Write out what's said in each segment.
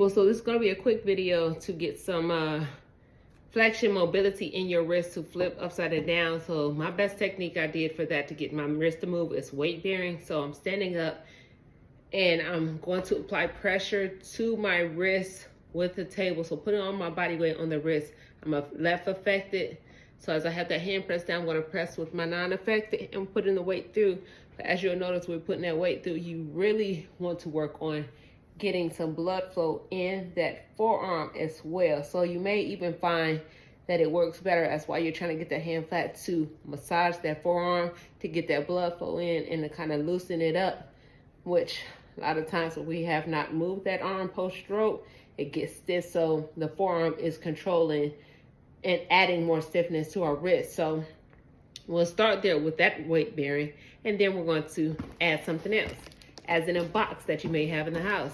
Well, so this is going to be a quick video to get some flexion mobility in your wrist to flip upside and down. So my best technique I did for that to get my wrist to move is weight bearing. So I'm standing up and I'm going to apply pressure to my wrist with the table. So putting all my body weight on the wrist. I'm a left affected. So as I have that hand pressed down, I'm going to press with my non-affected and putting the weight through. But as you'll notice, we're putting that weight through. You really want to work on getting some blood flow in that forearm as well. So you may even find that it works better. That's why you're trying to get that hand flat to massage that forearm to get that blood flow in and to kind of loosen it up, which a lot of times when we have not moved that arm post-stroke, it gets stiff. So the forearm is controlling and adding more stiffness to our wrist. So we'll start there with that weight bearing, and then we're going to add something else, as in a box that you may have in the house.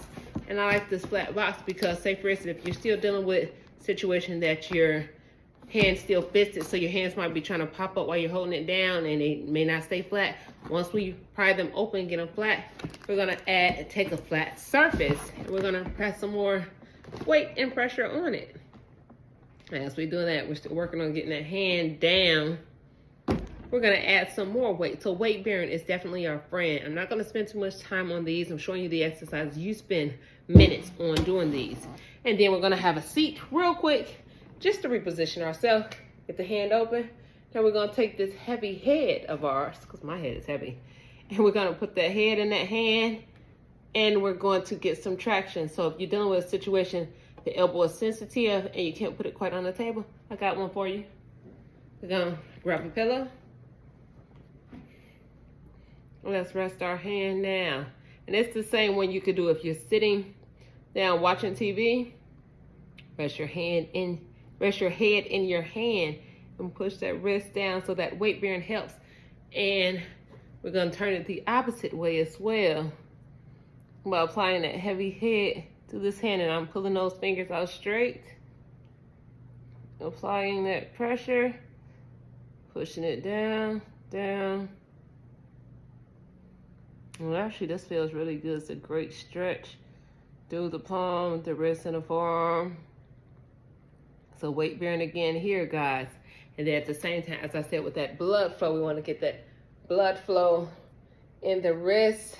And I like this flat box because, say for instance, if you're still dealing with a situation that your hand still fisted, so your hands might be trying to pop up while you're holding it down and they may not stay flat. Once we pry them open and get them flat, we're gonna take a flat surface and we're gonna press some more weight and pressure on it. As we're doing that, we're still working on getting that hand down. We're gonna add some more weight. So weight bearing is definitely our friend. I'm not gonna spend too much time on these. I'm showing you the exercises. You spend minutes on doing these. And then we're gonna have a seat real quick, just to reposition ourselves. Get the hand open. Then we're gonna take this heavy head of ours, because my head is heavy. And we're gonna put that head in that hand, and we're going to get some traction. So if you're dealing with a situation, the elbow is sensitive and you can't put it quite on the table, I got one for you. We're gonna grab a pillow. Let's rest our hand now. And it's the same one you could do if you're sitting down watching TV. Rest your head in your hand and push that wrist down so that weight bearing helps. And we're gonna turn it the opposite way as well by applying that heavy head to this hand, and I'm pulling those fingers out straight, applying that pressure, pushing it down, down. Well, actually, this feels really good. It's a great stretch through the palm, the wrist, and the forearm. So weight bearing again here, guys. And then at the same time, as I said, with that blood flow, we want to get that blood flow in the wrist,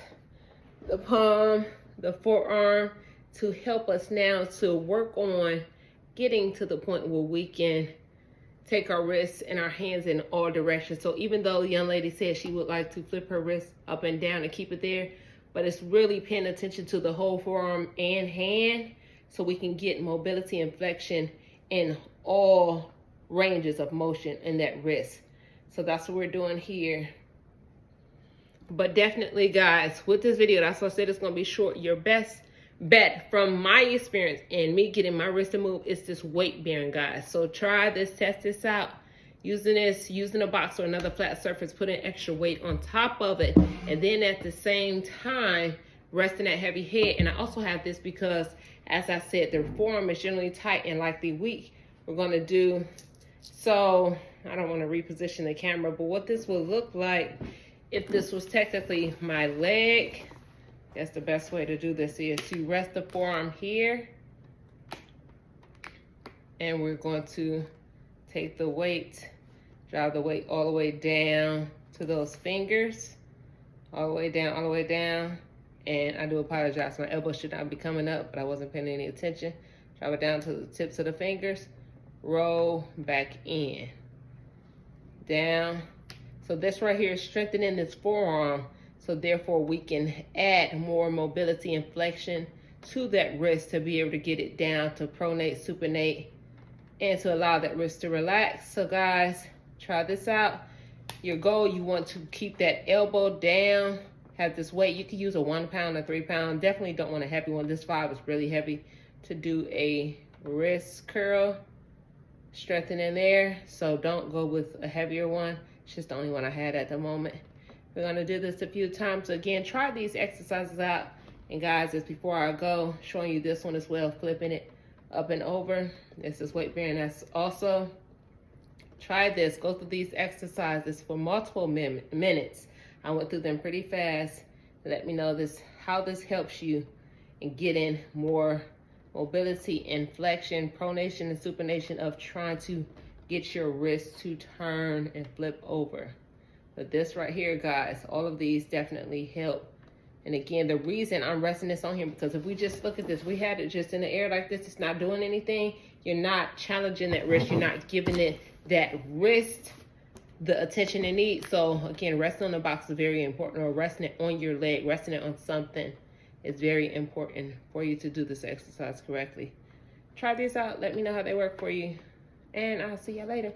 the palm, the forearm, to help us now to work on getting to the point where we can take our wrists and our hands in all directions. So even though the young lady said she would like to flip her wrist up and down and keep it there, but it's really paying attention to the whole forearm and hand so we can get mobility and flexion in all ranges of motion in that wrist. So that's what we're doing here. But definitely, guys, with this video, that's why I said it's going to be short. Your best bet from my experience and me getting my wrist to move is this weight bearing, guys. So try this, test this out. Using a box or another flat surface, putting extra weight on top of it. And then at the same time, resting that heavy head. And I also have this because, as I said, the forearm is generally tight and likely weak. We're going to do, so I don't want to reposition the camera, but what this will look like if this was technically my leg. That's the best way to do this, is to rest the forearm here. And we're going to take the weight, drive the weight all the way down to those fingers. All the way down, all the way down. And I do apologize, my elbow should not be coming up, but I wasn't paying any attention. Drive it down to the tips of the fingers. Roll back in. Down. So this right here is strengthening this forearm. So therefore we can add more mobility and flexion to that wrist to be able to get it down to pronate, supinate, and to allow that wrist to relax. So guys, try this out. Your goal, you want to keep that elbow down, have this weight. You can use a 1 pound or 3 pound. Definitely don't want a heavy one. This 5 is really heavy to do a wrist curl, strengthening there. So don't go with a heavier one. It's just the only one I had at the moment. We're gonna do this a few times. Again, try these exercises out. And guys, just before I go, showing you this one as well, flipping it up and over. This is weight bearing. That's also, try this. Go through these exercises for multiple minutes. I went through them pretty fast. Let me know how this helps you in getting more mobility and flexion, pronation and supination of trying to get your wrist to turn and flip over. But this right here, guys, all of these definitely help. And again, the reason I'm resting this on here, because if we just look at this, we had it just in the air like this, it's not doing anything. You're not challenging that wrist. You're not giving it that wrist the attention it needs. So again, resting on the box is very important, or resting it on your leg, resting it on something is very important for you to do this exercise correctly. Try this out. Let me know how they work for you. And I'll see y'all later.